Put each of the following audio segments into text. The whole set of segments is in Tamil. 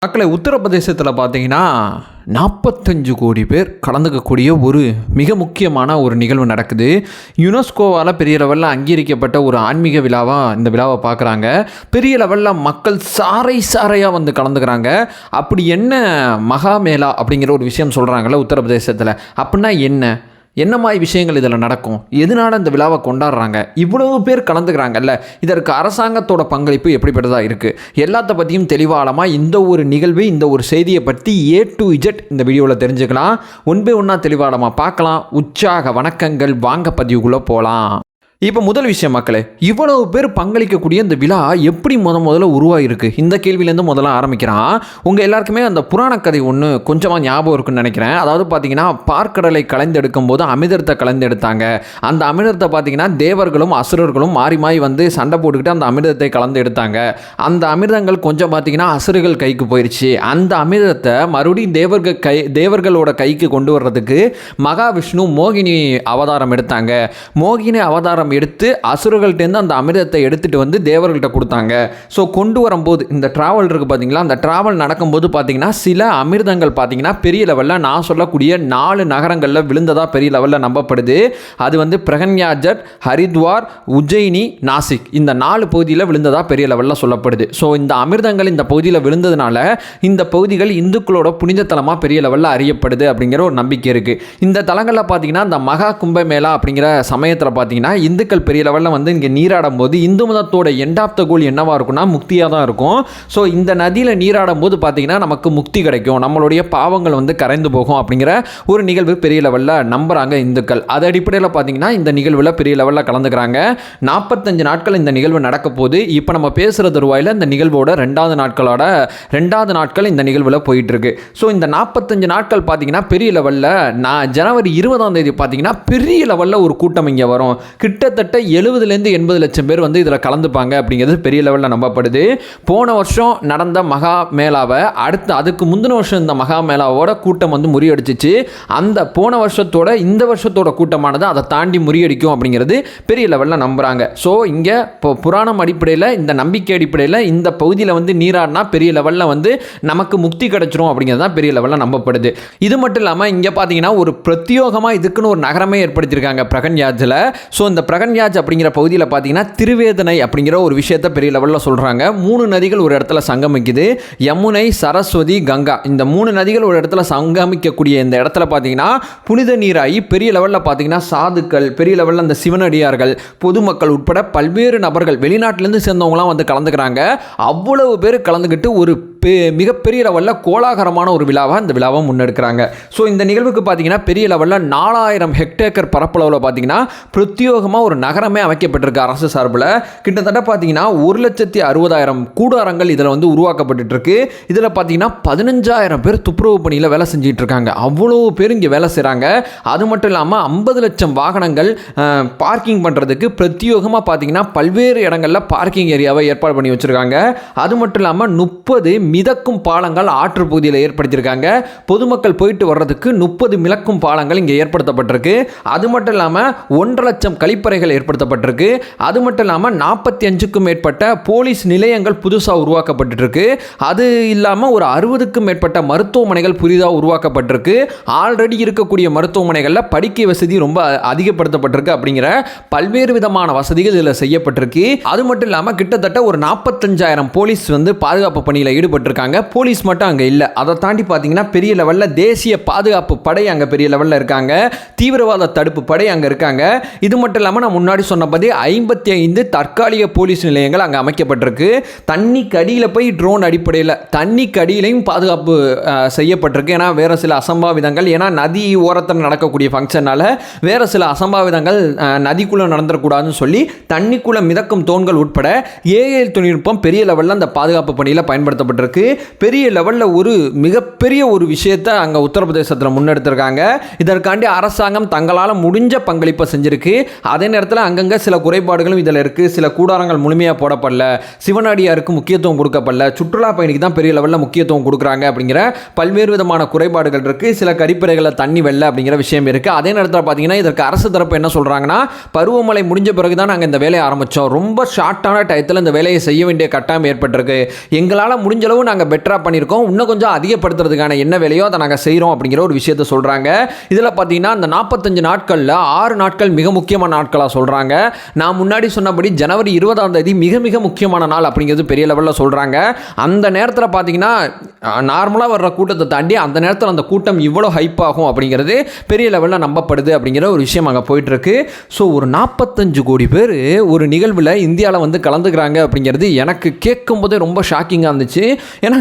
மக்களை உத்தரப்பிரதேசத்தில் பார்த்தீங்கன்னா 45 கோடி பேர் கலந்துக்கக்கூடிய ஒரு மிக முக்கியமான ஒரு நிகழ்வு நடக்குது. யுனெஸ்கோவால் பெரிய லெவலில் அங்கீகரிக்கப்பட்ட ஒரு ஆன்மீக விழாவாக இந்த விழாவை பார்க்குறாங்க. பெரிய லெவலில் மக்கள் சாரையாக வந்து கலந்துக்கிறாங்க. அப்படி என்ன மகாமேளா அப்படிங்கிற ஒரு விஷயம் சொல்கிறாங்கல்ல உத்தரப்பிரதேசத்தில், அப்படின்னா என்ன மாதிரி விஷயங்கள் இதில் நடக்கும், எதனால இந்த விழாவை கொண்டாடுறாங்க, இவ்வளவு பேர் கலந்துக்கிறாங்கல்ல, இதற்கு அரசாங்கத்தோட பங்களிப்பு எப்படிப்பட்டதாக இருக்குது, எல்லாத்த பற்றியும் தெளிவாளமாக இந்த ஒரு நிகழ்வு, இந்த ஒரு செய்தியை பற்றி A to Z இந்த வீடியோவில் தெரிஞ்சுக்கலாம். ஒன் பை ஒன்றா தெளிவாளமாக பார்க்கலாம். உற்சாக வணக்கங்கள், வாங்க பதிவுக்குள்ளே போகலாம். இப்போ முதல் விஷயம் மக்களே, இவ்வளவு பேர் பங்களிக்கக்கூடிய இந்த விழா எப்படி முதல்ல உருவாகிருக்கு, இந்த கேள்வியிலேருந்து முதல்ல ஆரம்பிக்கிறான். உங்கள் எல்லாருக்குமே அந்த புராண கதை ஒன்று கொஞ்சமாக ஞாபகம் இருக்குன்னு நினைக்கிறேன். அதாவது பார்த்தீங்கன்னா பார்க்கடலை கலைந்தெடுக்கும் போது அமிர்தத்தை கலந்தெடுத்தாங்க. அந்த அமிர்தத்தை பார்த்தீங்கன்னா தேவர்களும் அசுரர்களும் மாறி வந்து சண்டை போட்டுக்கிட்டு அந்த அமிர்தத்தை கலந்து எடுத்தாங்க. அந்த அமிர்தங்கள் கொஞ்சம் பார்த்தீங்கன்னா அசுரர்கள் கைக்கு போயிடுச்சு. அந்த அமிர்தத்தை மறுபடியும் தேவர்களோட கைக்கு கொண்டு வர்றதுக்கு மகாவிஷ்ணு மோகினி அவதாரம் எடுத்தாங்க. மோகினி அவதாரம் எடுத்து அசுரர்கள்ட்டேருந்து அந்த அமிர்தத்தை எடுத்துகிட்டு வந்து தேவர்கள்ட்ட கொடுத்தாங்க. ஸோ கொண்டு வரும்போது இந்த ட்ராவல் இருக்குது பார்த்தீங்களா, அந்த ட்ராவல் நடக்கும்போது பார்த்தீங்கன்னா சில அமிர்தங்கள் பார்த்தீங்கன்னா பெரிய லெவலில் நான் சொல்லக்கூடிய 4 நகரங்களில் விழுந்ததாக பெரிய லெவலில் நம்பப்படுது. அது வந்து பிரகன்யாஜட், ஹரித்வார், உஜ்ஜயினி, நாசிக், இந்த 4 பகுதியில் விழுந்ததாக பெரிய லெவலில் சொல்லப்படுது. ஸோ இந்த அமிர்தங்கள் இந்த பகுதியில் விழுந்ததுனால இந்த பகுதிகள் இந்துக்களோட புனித தலமாக பெரிய லெவலில் அறியப்படுது அப்படிங்கிற ஒரு நம்பிக்கை இருக்குது. இந்த தலங்களில் பார்த்தீங்கன்னா இந்த மகா கும்பமேளா அப்படிங்கிற சமயத்தில் பார்த்தீங்கன்னா இந்துக்கள் பெரிய லெவலில் வந்து இங்கே நீராடும் போது இந்து மதத்தோட எண்ட் ஆஃப் த கோல் என்னவாக இருக்கும்னா முக்தியாக தான் இருக்கும். ஸோ இந்த நதியில் நீராடும் போது பார்த்தீங்கன்னா நமக்கு முக்தி கிடைக்கும், நம்மளுடைய பாவங்கள் வந்து கரைந்து போகும் அப்படிங்கிற ஒரு நிகழ்வு பெரிய லெவலில் நம்புகிறாங்க இந்துக்கள். அது அடிப்படையில் பார்த்தீங்கன்னா இந்த நிகழ்வில் பெரிய லெவலில் கலந்துக்கிறாங்க. 45 நாட்கள் இந்த நிகழ்வு நடக்க போது. இப்போ நம்ம பேசுகிற தருவாயில் இந்த நிகழ்வோட 2வது நாட்கள் இந்த நிகழ்வில் போயிட்டுருக்கு. ஸோ இந்த 45 நாட்கள் பார்த்தீங்கன்னா பெரிய லெவலில் ஜனவரி 20ஆம் தேதி பார்த்தீங்கன்னா பெரிய லெவலில் ஒரு கூட்டம் இங்கே வரும். கிட்டத்தட்ட 70லேருந்து 80 லட்சம் பேர் வந்து இதில் கலந்துப்பாங்க அப்படிங்கிறது பெரிய லெவலில் நம்பப்படுது. போன வருஷம் நடந்த மகா மேளாவை அதுக்கு முந்தின வருஷம் இந்த மகா மேளாவோட கூட்டம் வந்து முறியடிச்சிச்சு. அந்த போன வருஷத்தோட இந்த வருஷத்தோட கூட்டமானது அதை தாண்டி முறியடிக்கும் அப்படிங்கிறது பெரிய லெவலில் நம்புகிறாங்க. ஸோ இங்கே இப்போ புராணம் அடிப்படையில், இந்த நம்பிக்கை அடிப்படையில் இந்த பகுதியில் வந்து நீராடினா பெரிய லெவலில் வந்து நமக்கு முக்தி கிடைச்சிரும் அப்படிங்கிறது தான் பெரிய லெவலில் நம்பப்படுது. இது மட்டும் இல்லாமல் இங்கே பார்த்தீங்கன்னா ஒரு பிரத்யோகமாக இதுக்குன்னு ஒரு நகரமே ஏற்படுத்தியிருக்காங்க பிரகன்யாஜில். ஸோ இந்த பிரகன்யாஜ் அப்படிங்கிற பகுதியில் பார்த்தீங்கன்னா திருவேதனை அப்படிங்கிற ஒரு விஷயத்தை பெரிய லெவலில் சொல்கிறாங்க. 3 நதிகள் ஒரு இடத்துல சங்கமிக்குது. யமுனை, சரஸ்வதி, கங்கா, இந்த 3 நதிகள் ஒரு இடத்துல சங்கமிக்கக்கூடிய இந்த இடத்துல பார்த்தீங்கன்னா புனித நீராகி பெரிய லெவலில் பார்த்தீங்கன்னா சாதுக்கள், பெரிய லெவலில் அந்த சிவனடியார்கள், பொதுமக்கள் உட்பட பல்வேறு நபர்கள் வெளிநாட்டிலேருந்து சேர்ந்தவங்களாம் வந்து கலந்துக்கிறாங்க. அவ்வளவு பேர் கலந்துக்கிட்டு ஒரு மிகப்பெரிய லெவலில் கோலாகலமான ஒரு விழாவாக இந்த விழாவை முன்னெடுக்கிறாங்க. ஸோ இந்த நிகழ்வுக்கு பார்த்தீங்கன்னா பெரிய லெவலில் 4000 ஹெக்டேக்கர் பரப்பளவில் பார்த்தீங்கன்னா பிரத்யோகமாக ஒரு நகரமே அமைக்கப்பட்டிருக்கு அரசு சார்பில். கிட்டத்தட்ட பார்த்தீங்கன்னா 1,60,000 கூடாரங்கள் இதில் வந்து உருவாக்கப்பட்டு இருக்கு. இதில் பார்த்தீங்கன்னா 15,000 பேர் துப்புரவு பணியில் வேலை செஞ்சிட்டு இருக்காங்க. அவ்வளோ பேர் இங்கே வேலை செய்கிறாங்க. அது மட்டும் இல்லாமல் 50 லட்சம் வாகனங்கள் பார்க்கிங் பண்ணுறதுக்கு பிரத்யோகமாக பார்த்தீங்கன்னா பல்வேறு இடங்களில் பார்க்கிங் ஏரியாவை ஏற்பாடு பண்ணி வச்சுருக்காங்க. அது மட்டும் இல்லாமல் 30 மிதக்கும் பாலங்கள் ஆற்று பகுதியில் ஏற்படுத்தியிருக்காங்க. பொதுமக்கள் போயிட்டு வர்றதுக்கு 30 மிதக்கும் பாலங்கள் இங்கே ஏற்படுத்தப்பட்டிருக்கு. அது மட்டும் இல்லாமல் 1,50,000 லட்சம் கழிப்பறைகள் ஏற்படுத்தப்பட்டிருக்கு. அது மட்டும் இல்லாமல் 45க்கும் மேற்பட்ட போலீஸ் நிலையங்கள் புதுசாக உருவாக்கப்பட்டிருக்கு. அது இல்லாமல் ஒரு 60க்கும் மேற்பட்ட மருத்துவமனைகள் புதிதாக உருவாக்கப்பட்டிருக்கு. ஆல்ரெடி இருக்கக்கூடிய மருத்துவமனைகளில் படுக்கை வசதி ரொம்ப அதிகப்படுத்தப்பட்டிருக்கு. அப்படிங்கிற பல்வேறு விதமான வசதிகள் இதில் செய்யப்பட்டிருக்கு. அது மட்டும் இல்லாமல் கிட்டத்தட்ட ஒரு 45,000 போலீஸ் வந்து பாதுகாப்பு பணியில் ஈடுபட்டிருக்காங்க. போலீஸ் மட்டும் அங்கே இல்லை, அதை தாண்டி பார்த்தீங்கன்னா பெரிய லெவலில் தேசிய பாதுகாப்பு படை அங்கே பெரிய லெவலில் இருக்காங்க. தீவிரவாத தடுப்பு படை அங்கே இருக்காங்க. இது மட்டும் இல்லாமல் நான் முன்னாடி சொன்னபடி 55 தற்காலிக போலீஸ் நிலையங்கள் அங்கே அமைக்கப்பட்டிருக்கு. தண்ணிக்கு அடியில் போய் ட்ரோன் அடிப்படையில் தண்ணிக்கு அடியிலையும் பாதுகாப்பு செய்யப்பட்டிருக்கு. ஏன்னா வேறு சில அசம்பாவிதங்கள், ஏன்னா நதி ஓரத்தில் நடக்கக்கூடிய ஃபங்க்ஷனால் வேறு சில அசம்பாவிதங்கள் நதிக்குள்ளே நடந்துடக்கூடாதுன்னு சொல்லி தண்ணிக்குள்ளே மிதக்கும் தோண்கள் உட்பட AI தொழில்நுட்பம் பெரிய லெவலில் அந்த பாதுகாப்பு பணியில் பயன்படுத்தப்பட்டிருக்கு. பெரிய லெவலில் ஒரு மிகப்பெரிய ஒரு விஷயத்தை அங்கே உத்தரப்பிரதேசத்தில் முன்னெடுத்திருக்காங்க. இதற்காண்டி அரசாங்கம் தங்களால் முடிஞ்ச பங்களிப்பை செஞ்சிருக்கு. அதே நேரத்தில் அங்கங்கே சில குறைபாடுகளும் இதில் இருக்குது. சில கூடாரங்கள் முழுமையாக போடப்படல, சிவனடியாருக்கு முக்கியத்துவம் கொடுக்கப்படல, சுற்றுலா பயணிக்கு தான் பெரிய லெவலில் முக்கியத்துவம் கொடுக்குறாங்க அப்படிங்கிற பல்வேறு விதமான குறைபாடுகள் இருக்குது. சில கழிப்பறைகளில் தண்ணி வெள்ள அப்படிங்கிற விஷயம் இருக்குது. அதே நேரத்தில் பார்த்தீங்கன்னா இதற்கு அரசு தரப்பு என்ன சொல்கிறாங்கன்னா, பருவமழை முடிஞ்ச பிறகு தான் நாங்கள் இந்த வேலையை ஆரம்பித்தோம், ரொம்ப ஷார்ட்டான டயத்தில் இந்த வேலையை செய்ய வேண்டிய கட்டாயம் ஏற்பட்டிருக்கு, எங்களால் முடிஞ்சளவு ஓரளவு நாங்கள் பெட்டராக பண்ணியிருக்கோம், இன்னும் கொஞ்சம் அதிகப்படுத்துறதுக்கான என்ன வேலையோ அதை நாங்கள் செய்கிறோம் அப்படிங்கிற ஒரு விஷயத்த சொல்கிறாங்க. இதில் பார்த்தீங்கன்னா இந்த 45 நாட்களில் 6 நாட்கள் மிக முக்கியமான நாட்களாக சொல்கிறாங்க. நான் முன்னாடி சொன்னபடி ஜனவரி 20ஆம் தேதி மிக மிக முக்கியமான நாள் அப்படிங்கிறது பெரிய லெவலில் சொல்கிறாங்க. அந்த நேரத்தில் பார்த்தீங்கன்னா நார்மலாக வர்ற கூட்டத்தை தாண்டி அந்த நேரத்தில் அந்த கூட்டம் இவ்வளோ ஹைப் ஆகும் அப்படிங்கிறது பெரிய லெவலில் நம்பப்படுது அப்படிங்கிற ஒரு விஷயம் அங்கே போயிட்டுருக்கு. ஸோ ஒரு 45 கோடி பேர் ஒரு நிகழ்வில் இந்தியாவில் வந்து கலந்துக்கிறாங்க அப்படிங்கிறது எனக்கு கேட்கும் போதே ரொம்ப ஷாக்கிங்காக இருந்துச்சு. ஏன்னா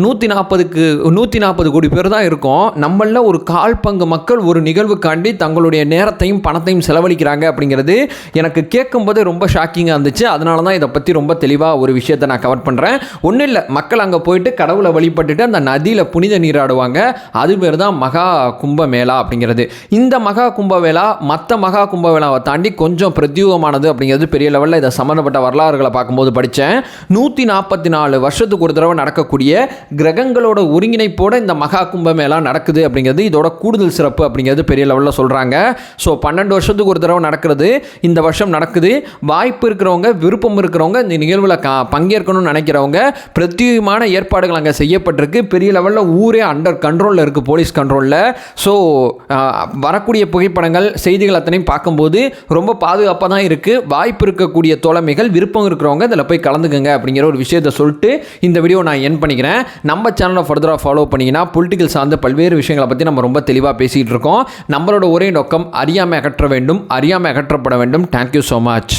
140 கோடி பேர் தான் இருக்கும். நம்மளில் ஒரு கால் பங்கு மக்கள் ஒரு நிகழ்வுக்காண்டி தங்களுடைய நேரத்தையும் பணத்தையும் செலவழிக்கிறாங்க அப்படிங்கிறது எனக்கு கேட்கும் போதே ரொம்ப ஷாக்கிங்காக இருந்துச்சு. அதனால தான் இதை பற்றி ரொம்ப தெளிவாக ஒரு விஷயத்தை நான் கவர் பண்ணுறேன். ஒன்றும் இல்லை, மக்கள் அங்கே போயிட்டு கடவுளை வழிபட்டுட்டு அந்த நதியில் புனித நீராடுவாங்க. அது பேர் தான் மகா கும்பமேளா அப்படிங்கிறது. இந்த மகா கும்பமேளா மற்ற மகா கும்பமேளாவை தாண்டி கொஞ்சம் பிரத்யேகமானது அப்படிங்கிறது பெரிய லெவலில் இதை சம்மந்தப்பட்ட வரலாறுகளை பார்க்கும்போது படித்தேன். 144 வருஷத்துக்கு ஒரு தடவை நடக்கக்கூடிய கிரகங்களோட ஒருங்கிணைப்போட இந்த மகா கும்பமேளா நடக்குது அப்படிங்கிறது இதோட கூடுதல் சிறப்பு அப்படிங்கிறது பெரிய லெவலில் சொல்கிறாங்க. ஸோ 12 வருஷத்துக்கு ஒரு தடவை நடக்கிறது, இந்த வருஷம் நடக்குது. வாய்ப்பு இருக்கிறவங்க, விருப்பம் இருக்கிறவங்க, இந்த நிகழ்வில் பங்கேற்கணும்னு நினைக்கிறவங்க, பிரத்யேகமான ஏற்பாடுகள் அங்கே செய்யப்பட்டிருக்கு. பெரிய லெவலில் ஊரே அண்டர் கண்ட்ரோலில் இருக்குது, போலீஸ் கண்ட்ரோலில். ஸோ வரக்கூடிய புகைப்படங்கள், செய்திகள் அத்தனையும் பார்க்கும்போது ரொம்ப பாதுகாப்பாக தான் இருக்குது. வாய்ப்பு இருக்கக்கூடிய தோழமைகள், விருப்பம் இருக்கிறவங்க இதில் போய் கலந்துக்குங்க அப்படிங்கிற ஒரு விஷயத்தை சொல்லிட்டு இந்த வீடியோ நான் என் பண்ணிக்கிறேன். நம்ம சேனலை ஃபர்தராக ஃபாலோ பண்ணிங்கன்னா பொலிட்டிக்கல் சார்ந்த பல்வேறு விஷயங்களை பற்றி நம்ம ரொம்ப தெளிவாக பேசிகிட்டு இருக்கோம். நம்மளோட ஒரே நோக்கம் அறியாமை அகற்ற வேண்டும், அறியாமை அகற்றப்பட வேண்டும். Thank you so much.